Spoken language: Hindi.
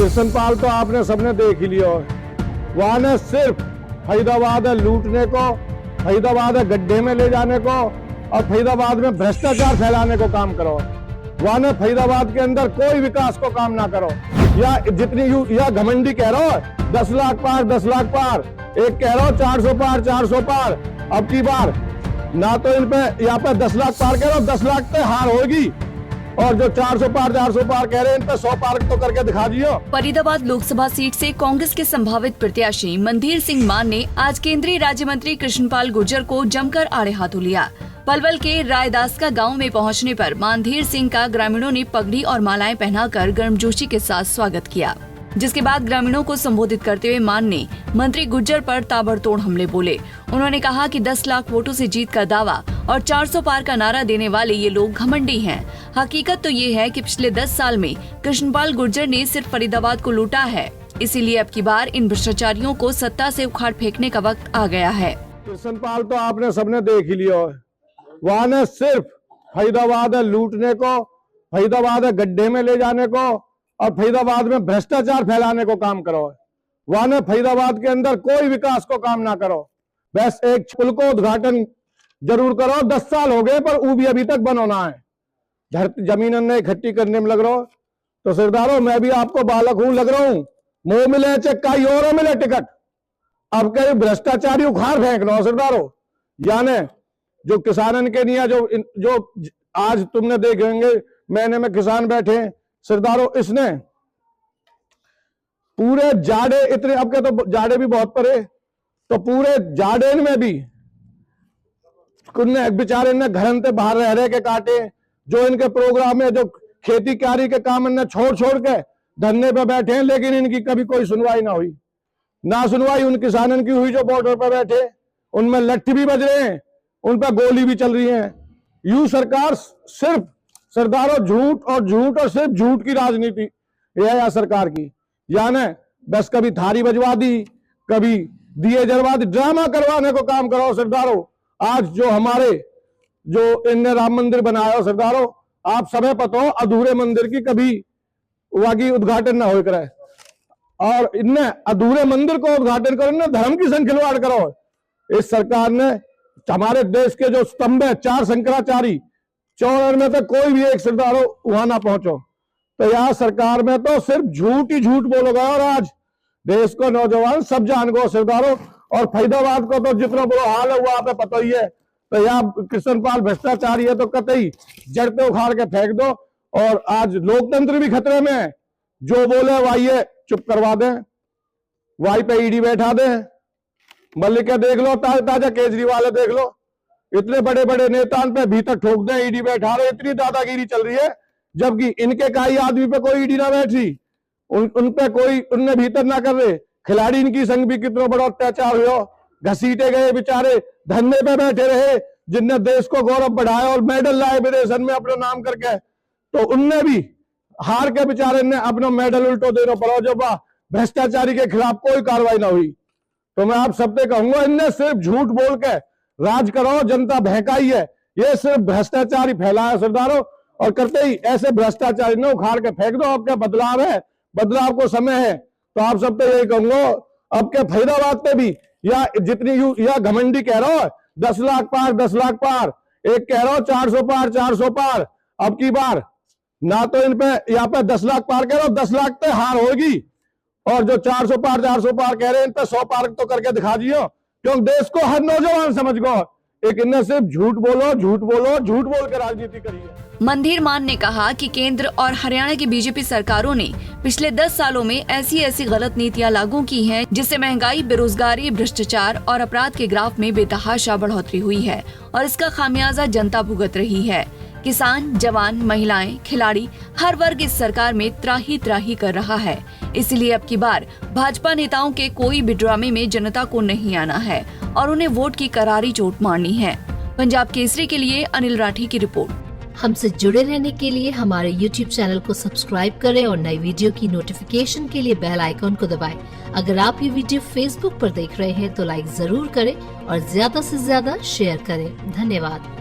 कृष्णपाल तो आपने सबने देख ही लिया है। वहां ने सिर्फ फरीदाबाद है लूटने को, फरीदाबाद है गड्ढे में ले जाने को और फरीदाबाद में भ्रष्टाचार फैलाने को काम करो। वहां ने फरीदाबाद के अंदर कोई विकास को काम ना करो। या जितनी या घमंडी कह रहा हो 10 लाख पार 10 लाख पार, एक कह रहा हो 400 पार 400 पार। अब की बार ना तो इन पे यहाँ पे 10 लाख पार कह रहा हो, 10 लाख पे हार होगी और जो 400 पार कह रहे हैं इन पे 100 पार तो करके दिखा दियो। फरीदाबाद लोकसभा सीट से कांग्रेस के संभावित प्रत्याशी मनधीर सिंह मान ने आज केंद्रीय राज्य मंत्री कृष्णपाल गुर्जर को जमकर आड़े हाथों लिया। पलवल के रायदासका गांव में पहुंचने पर मनधीर सिंह का ग्रामीणों ने पगड़ी और मालाएं पहनाकर गर्मजोशी के साथ स्वागत किया, जिसके बाद ग्रामीणों को संबोधित करते हुए मान ने मंत्री गुर्जर पर ताबड़तोड़ हमले बोले। उन्होंने कहा कि 10 लाख वोटों से जीत का दावा और 400 पार का नारा देने वाले ये लोग घमंडी हैं। हकीकत तो ये है कि पिछले 10 साल में कृष्णपाल गुर्जर ने सिर्फ फरीदाबाद को लूटा है, इसीलिए अब की बार इन भ्रष्टाचारियों को सत्ता से उखाड़ फेंकने का वक्त आ गया है। कृष्णपाल तो आपने सबने देख ही लिया है। वहां ने सिर्फ फरीदाबाद है लूटने को, फरीदाबाद है गड्ढे में ले जाने को और फरीदाबाद में भ्रष्टाचार फैलाने को काम करो। वहां ने फरीदाबाद के अंदर कोई विकास को काम ना करो। बस एक पुल को उद्घाटन जरूर करो, 10 साल हो गए पर वो भी अभी तक बनना है। जमीन ने इकट्ठी करने में लग रहा हो तो सरदारों मैं भी आपको बालक हूं लग रहा हूं। मुंह मिले चक्का और मिले टिकट। अब कई भ्रष्टाचारी उखाड़ फेंक लो सरदारों। यानी जो किसानन के लिए जो आज तुमने देखेंगे महीने में किसान बैठे सरदारों, इसने पूरे जाड़े इतने, अब के तो जाड़े भी बहुत पड़े, तो पूरे जाड़े में भी बेचारे ने घरन से बाहर रह रहे के काटे। जो इनके प्रोग्राम है, जो खेती कार्य के काम इन्हें छोड़ के धरने पे बैठे हैं, लेकिन इनकी कभी कोई सुनवाई ना हुई। ना सुनवाई उन किसानन की हुई जो बॉर्डर पर बैठे, उनमें लट्ठी भी बज रहे हैं, उन पर गोली भी चल रही है। यू सरकार सिर्फ सरदारों झूठ और सिर्फ झूठ की राजनीति यह है सरकार की। यानी बस कभी थारी बजवा दी, कभी दिए जलवा दी, ड्रामा करवाने को काम करो सरदारों। आज जो हमारे जो इनने राम मंदिर बनाया हो सरदारों, आप सबे पता हो अधूरे मंदिर की कभी वागी उद्घाटन ना हो करे और इनने अधूरे मंदिर को उद्घाटन करो, इनने धर्म की संग खिलवाड़ करो। इस सरकार ने हमारे देश के जो स्तंभ है 4 शंकराचार्य 4 में तो कोई भी एक सरदारों वहां ना पहुंचो। तो यहाँ सरकार में तो सिर्फ झूठ ही झूठ बोलोगे और आज देश को नौजवान सब जान गो सरदारों। और फरीदाबाद को तो जितना बड़ा हाल है वो आप पता ही है। तो यहाँ कृष्णपाल भ्रष्टाचारी है तो कतई जड़ पे उखाड़ के फेंक दो। और आज लोकतंत्र भी खतरे में है। जो बोले वही चुप करवा दें, वही पे ईडी बैठा दें। मल्लिक देख लो, ताजा केजरीवाल देख लो, इतने बड़े बड़े नेताओं पे भीतर ठोक दें, ईडी बैठा रहे। इतनी दादागिरी चल रही है, जबकि इनके काई आदमी पे कोई ईडी ना बैठ रही, उन पे कोई उनने भीतर ना कर रहे। खिलाड़ी इनकी संग भी कितना बड़ा अत्याचार हुआ, घसीटे गए बेचारे, धरने पे बैठे रहे, जिनने देश को गौरव बढ़ाया और मेडल लाए विदेशन में अपना नाम करके, तो उनने भी हार के बेचारे ने अपना मेडल उल्टो देना पड़ा जब भ्रष्टाचारी के खिलाफ कोई कार्रवाई ना हुई। तो मैं आप सबसे कहूंगा इनने सिर्फ झूठ बोल के राज करो, जनता बहकाई है, ये सिर्फ भ्रष्टाचारी फैलाया सरदारों। और करते ही ऐसे भ्रष्टाचारी ने उखाड़ के फेंक दो। अब क्या बदलाव है, बदलाव को समय है। तो आप सबसे यही कहूंगा अब के फरीदाबाद पे भी या जितनी या घमंडी कह रहा हो 10 लाख पार 10 लाख पार, एक कह रहा हो 400 पार 400 पार। अब की बार ना तो इन पे यहाँ पे 10 लाख पार कह रहा हो, 10 लाख पे हार होगी और जो 400 पार कह रहे हैं इन पे 100 पार तो करके दिखा दियो। क्योंकि देश को हर नौजवान समझ गो एक इनने सिर्फ झूठ बोल के राजनीति करी है। मनधीर मान ने कहा कि केंद्र और हरियाणा की बीजेपी सरकारों ने पिछले 10 सालों में ऐसी गलत नीतियां लागू की हैं, जिससे महंगाई, बेरोजगारी, भ्रष्टाचार और अपराध के ग्राफ में बेतहाशा बढ़ोतरी हुई है और इसका खामियाजा जनता भुगत रही है। किसान, जवान, महिलाएं, खिलाड़ी, हर वर्ग इस सरकार में त्राही कर रहा है। इसलिए अब की बार भाजपा नेताओं के कोई भी ड्रामे में जनता को नहीं आना है और उन्हें वोट की करारी चोट मारनी है। पंजाब केसरी के लिए अनिल राठी की रिपोर्ट। हमसे जुड़े रहने के लिए हमारे YouTube चैनल को सब्सक्राइब करें और नई वीडियो की नोटिफिकेशन के लिए बेल आइकॉन को दबाएं। अगर आप ये वीडियो Facebook पर देख रहे हैं तो लाइक जरूर करें और ज्यादा से ज्यादा शेयर करें। धन्यवाद।